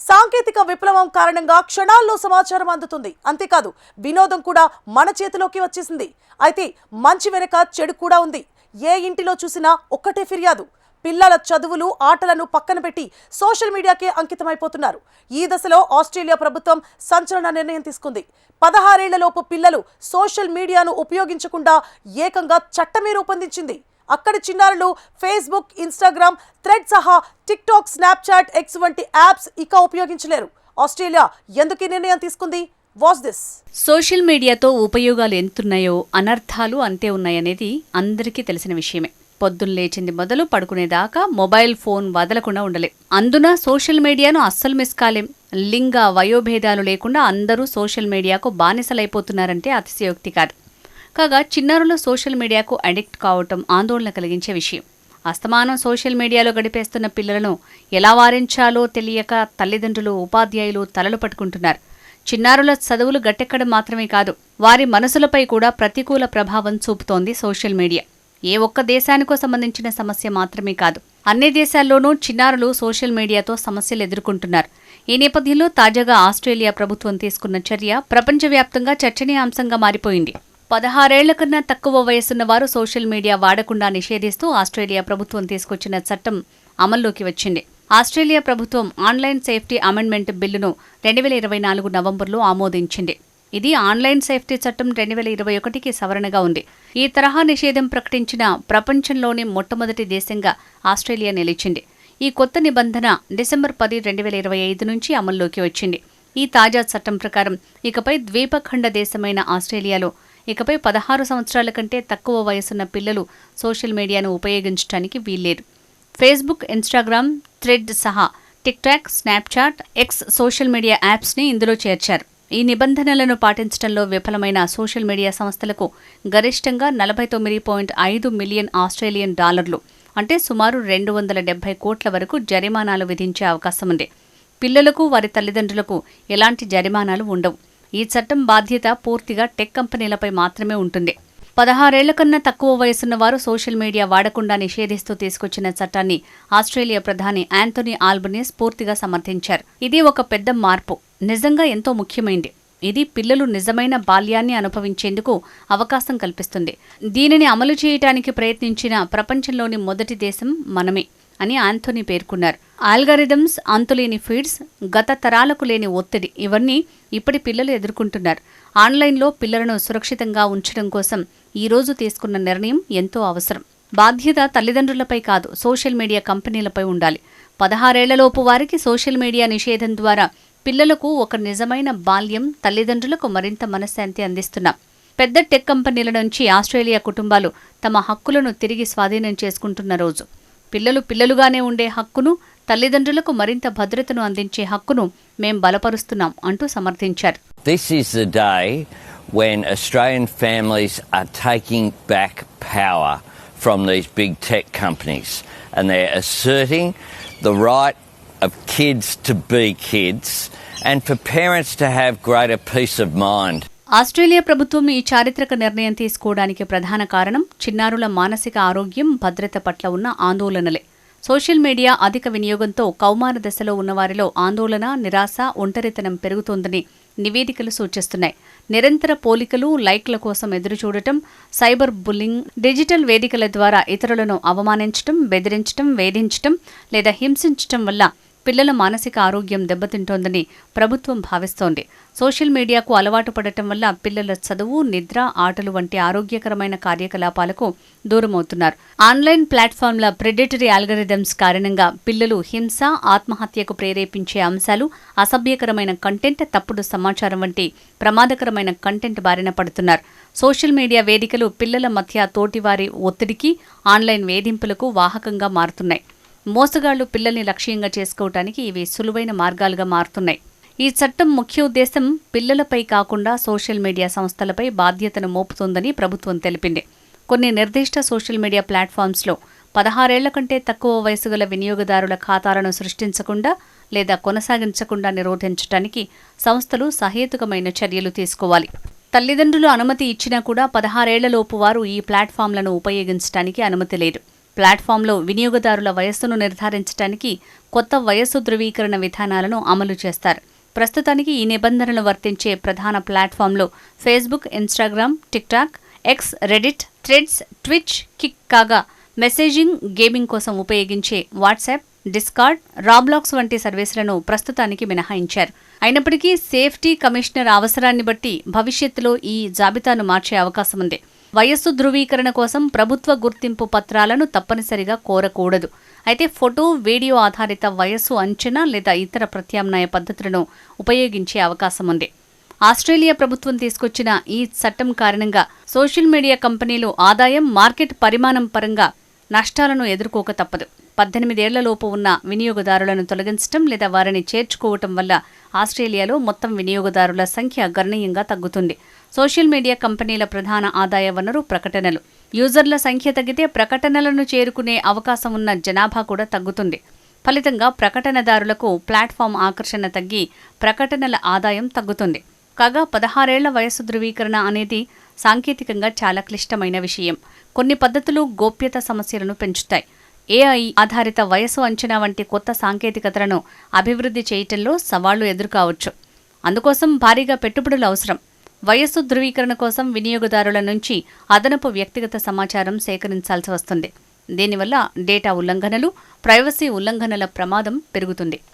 సాంకేతిక విప్లవం కారణంగా క్షణాల్లో సమాచారం అందుతుంది. అంతేకాదు వినోదం కూడా మన చేతిలోకి వచ్చేసింది. అయితే మంచి వెనుక చెడు కూడా ఉంది. ఏ ఇంటిలో చూసినా ఒక్కటే ఫిర్యాదు. పిల్లల చదువులు ఆటలను పక్కన పెట్టి సోషల్ మీడియాకే అంకితమైపోతున్నారు. ఈ దశలో ఆస్ట్రేలియా ప్రభుత్వం సంచలన నిర్ణయం తీసుకుంది. 16 ఏళ్లలోపు పిల్లలు సోషల్ మీడియాను ఉపయోగించకుండా ఏకంగా చట్టమే రూపొందించింది. అక్కడి చిన్నారులు ఫేస్బుక్, ఇన్స్టాగ్రామ్, థ్రెడ్ సహా టిక్టాక్, స్నాప్చాట్, ఎక్స్ వంటి యాప్స్ ఇక ఉపయోగించలేరు. ఆస్ట్రేలియా ఎందుకు ఈ నిర్ణయం తీసుకుంది? Watch this. సోషల్ మీడియాతో ఉపయోగాలు ఎంతున్నాయో అనర్థాలు అంతే ఉన్నాయనేది అందరికీ తెలిసిన విషయమే. పొద్దున్న లేచింది మొదలు పడుకునేదాకా మొబైల్ ఫోన్ వదలకుండా ఉండలేం. అందున సోషల్ మీడియాను అస్సలు మిస్ కాలేం. లింగ వయోభేదాలు లేకుండా అందరూ సోషల్ మీడియాకు బానిసలైపోతున్నారంటే అతిశయోక్తి కాదు. కాగా చిన్నారులు సోషల్ మీడియాకు అడిక్ట్ కావటం ఆందోళన కలిగించే విషయం. అస్తమానం సోషల్ మీడియాలో గడిపేస్తున్న పిల్లలను ఎలా వారించాలో తెలియక తల్లిదండ్రులు, ఉపాధ్యాయులు తలలు పట్టుకుంటున్నారు. చిన్నారుల చదువులు గట్టెక్కడం మాత్రమే కాదు, వారి మనసులపై కూడా ప్రతికూల ప్రభావం చూపుతోంది సోషల్ మీడియా. ఏ ఒక్క దేశానికో సంబంధించిన సమస్య మాత్రమే కాదు, అన్ని దేశాల్లోనూ చిన్నారులు సోషల్ మీడియాతో సమస్యలు ఎదుర్కొంటున్నారు. ఈ నేపథ్యంలో తాజాగా ఆస్ట్రేలియా ప్రభుత్వం తీసుకున్న చర్య ప్రపంచవ్యాప్తంగా చర్చనీయాంశంగా మారిపోయింది. 16 ఏళ్ల కన్నా తక్కువ వయసున్న వారు సోషల్ మీడియా వాడకుండా నిషేధిస్తూ ఆస్ట్రేలియా ప్రభుత్వం తీసుకొచ్చిన చట్టం అమల్లోకి వచ్చింది. ఆస్ట్రేలియా ప్రభుత్వం ఆన్లైన్ సేఫ్టీ అమెండ్మెంట్ బిల్లును 2024 నవంబర్లో ఆమోదించింది. ఇది ఆన్లైన్ సేఫ్టీ చట్టం 2021కి సవరణగా ఉంది. ఈ తరహా నిషేధం ప్రకటించిన ప్రపంచంలోని మొట్టమొదటి దేశంగా ఆస్ట్రేలియా నిలిచింది. ఈ కొత్త నిబంధన డిసెంబర్ 10, 2025 నుంచి అమల్లోకి వచ్చింది. ఈ తాజా చట్టం ప్రకారం ఇకపై ద్వీపఖండ దేశమైన ఆస్ట్రేలియాలో ఇకపై 16 సంవత్సరాల కంటే తక్కువ వయసున్న పిల్లలు సోషల్ మీడియాను ఉపయోగించడానికి వీల్లేదు. ఫేస్బుక్, ఇన్స్టాగ్రామ్, థ్రెడ్ సహా TikTok, Snapchat, X social media యాప్స్ని ఇందులో చేర్చారు. ఈ నిబంధనలను పాటించడంలో విఫలమైన సోషల్ మీడియా సంస్థలకు గరిష్టంగా 49.5 మిలియన్ ఆస్ట్రేలియన్ డాలర్లు అంటే సుమారు 270 కోట్ల వరకు జరిమానాలు విధించే అవకాశం ఉంది. పిల్లలకు, వారి తల్లిదండ్రులకు ఎలాంటి జరిమానాలు ఉండవు. ఈ చట్టం బాధ్యత పూర్తిగా టెక్ కంపెనీలపై మాత్రమే ఉంటుంది. 16 ఏళ్ల కన్నా తక్కువ వయసున్న వారు సోషల్ మీడియా వాడకుండా నిషేధిస్తూ తీసుకొచ్చిన చట్టాన్ని ఆస్ట్రేలియా ప్రధాని యాంథోనీ ఆల్బనీస్ పూర్తిగా సమర్థించారు. ఇది ఒక పెద్ద మార్పు, నిజంగా ఎంతో ముఖ్యమైంది. ఇది పిల్లలు నిజమైన బాల్యాన్ని అనుభవించేందుకు అవకాశం కల్పిస్తుంది. దీనిని అమలు చేయడానికి ప్రయత్నించిన ప్రపంచంలోని మొదటి దేశం మనమే అని యాంథోనీ పేర్కొన్నారు. ఆల్గారిథమ్స్, అంతులేని ఫీడ్స్, గత తరాలకు లేని ఒత్తిడి ఇవన్నీ ఇప్పటి పిల్లలు ఎదుర్కొంటున్నారు. ఆన్లైన్లో పిల్లలను సురక్షితంగా ఉంచడం కోసం ఈ రోజు తీసుకున్న నిర్ణయం ఎంతో అవసరం. బాధ్యత తల్లిదండ్రులపై కాదు, సోషల్ మీడియా కంపెనీలపై ఉండాలి. 16 ఏళ్లలోపు వారికి సోషల్ మీడియా నిషేధం ద్వారా పిల్లలకు ఒక నిజమైన బాల్యం, తల్లిదండ్రులకు మరింత మనశ్శాంతి అందిస్తున్నాం. పెద్ద టెక్ కంపెనీల నుంచి ఆస్ట్రేలియా కుటుంబాలు తమ హక్కులను తిరిగి స్వాధీనం చేసుకుంటున్న రోజు. పిల్లలు పిల్లలుగానే ఉండే హక్కును, తల్లిదండ్రులకు మరింత భద్రతను అందించే హక్కును మేం బలపరుస్తున్నాం అంటూ సమర్థించారు. This is the day when Australian families are taking back power from these big tech companies and they're asserting the right of kids to be kids and for parents to have greater peace of mind. Australia ప్రభుత్వం ఈ చారిత్రక నిర్ణయం తీసుకోవడానికి ప్రధాన కారణం చిన్నారుల మానసిక ఆరోగ్యం, భద్రత పట్ల ఉన్న ఆందోళనలే. సోషల్ మీడియా అధిక వినియోగంతో కౌమార దశలో ఉన్నవారిలో ఆందోళన, నిరాశ, ఒంటరితనం పెరుగుతోందని నివేదికలు సూచిస్తున్నాయి. నిరంతర పోలికలు, లైక్ల కోసం ఎదురుచూడటం, సైబర్ బుల్లింగ్, డిజిటల్ వేదికల ద్వారా ఇతరులను అవమానించటం, బెదిరించటం, వేధించటం లేదా హింసించటం వల్ల పిల్లల మానసిక ఆరోగ్యం దెబ్బతింటోందని ప్రభుత్వం భావిస్తోంది. సోషల్ మీడియాకు అలవాటు పడటం వల్ల పిల్లల చదువు, నిద్ర, ఆటలు వంటి ఆరోగ్యకరమైన కార్యకలాపాలకు దూరమవుతున్నారు. ఆన్లైన్ ప్లాట్ఫామ్ల ప్రెడేటరీ ఆల్గరిథమ్స్ కారణంగా పిల్లలు హింస, ఆత్మహత్యకు ప్రేరేపించే అంశాలు, అసభ్యకరమైన కంటెంట్, తప్పుడు సమాచారం వంటి ప్రమాదకరమైన కంటెంట్ బారిన పడుతున్నారు. సోషల్ మీడియా వేదికలు పిల్లల మధ్య తోటివారి ఒత్తిడికి, ఆన్లైన్ వేధింపులకు వాహకంగా మారుతున్నాయి. మోసగాళ్లు పిల్లల్ని లక్ష్యంగా చేసుకోవటానికి ఇవి సులువైన మార్గాలుగా మారుతున్నాయి. ఈ చట్టం ముఖ్య ఉద్దేశం పిల్లలపై కాకుండా సోషల్ మీడియా సంస్థలపై బాధ్యతను మోపుతోందని ప్రభుత్వం తెలిపింది. కొన్ని నిర్దిష్ట సోషల్ మీడియా ప్లాట్ఫామ్స్లో 16 ఏళ్ల కంటే తక్కువ వయసు గల వినియోగదారుల ఖాతాలను సృష్టించకుండా లేదా కొనసాగించకుండా నిరోధించడానికి సంస్థలు సహేతుకమైన చర్యలు తీసుకోవాలి. తల్లిదండ్రులు అనుమతి ఇచ్చినా కూడా 16 ఏళ్లలోపు వారు ఈ ప్లాట్ఫామ్లను ఉపయోగించడానికి అనుమతి లేదు. ప్లాట్ఫామ్లో వినియోగదారుల వయస్సును నిర్ధారించడానికి కొత్త వయస్సు ధృవీకరణ విధానాలను అమలు చేస్తారు. ప్రస్తుతానికి ఈ నిబంధనలు వర్తించే ప్రధాన ప్లాట్ఫామ్లు Facebook, Instagram, TikTok, X, Reddit, Threads, Twitch, Kick కాగా మెసేజింగ్, గేమింగ్ కోసం ఉపయోగించే వాట్సాప్, డిస్కార్డ్, రాబ్లాక్స్ వంటి సర్వీసులను ప్రస్తుతానికి మినహాయించారు. అయినప్పటికీ సేఫ్టీ కమిషనర్ అవసరాన్ని బట్టి భవిష్యత్తులో ఈ జాబితాను మార్చే అవకాశం ఉంది. వయస్సు ధృవీకరణ కోసం ప్రభుత్వ గుర్తింపు పత్రాలను తప్పనిసరిగా కోరకూడదు. అయితే ఫోటో, వీడియో ఆధారిత వయస్సు అంచనా లేదా ఇతర ప్రత్యామ్నాయ పద్ధతులను ఉపయోగించే అవకాశం ఉంది. ఆస్ట్రేలియా ప్రభుత్వం తీసుకొచ్చిన ఈ చట్టం కారణంగా సోషల్ మీడియా కంపెనీలు ఆదాయం, మార్కెట్ పరిమాణం పరంగా నష్టాలను ఎదుర్కోక తప్పదు. 18 ఏళ్లలోపు ఉన్న వినియోగదారులను తొలగించడం లేదా వారిని చేర్చుకోవటం వల్ల ఆస్ట్రేలియాలో మొత్తం వినియోగదారుల సంఖ్య గణనీయంగా తగ్గుతుంది. సోషల్ మీడియా కంపెనీల ప్రధాన ఆదాయ వనరు ప్రకటనలు. యూజర్ల సంఖ్య తగ్గితే ప్రకటనలను చేరుకునే అవకాశం ఉన్న జనాభా కూడా తగ్గుతుంది. ఫలితంగా ప్రకటనదారులకు ప్లాట్ఫామ్ ఆకర్షణ తగ్గి ప్రకటనల ఆదాయం తగ్గుతుంది. కాగా 16 ఏళ్ల వయస్సు ధృవీకరణ అనేది సాంకేతికంగా చాలా క్లిష్టమైన విషయం. కొన్ని పద్ధతులు గోప్యత సమస్యలను పెంచుతాయి. AI ఆధారిత వయసు అంచనా వంటి కొత్త సాంకేతికతలను అభివృద్ధి చేయటంలో సవాళ్లు ఎదురుకావచ్చు. అందుకోసం భారీగా పెట్టుబడులు అవసరం. వయస్సు ధృవీకరణ కోసం వినియోగదారుల నుంచి అదనపు వ్యక్తిగత సమాచారం సేకరించాల్సి వస్తుంది. దీనివల్ల డేటా ఉల్లంఘనలు, ప్రైవసీ ఉల్లంఘనల ప్రమాదం పెరుగుతుంది.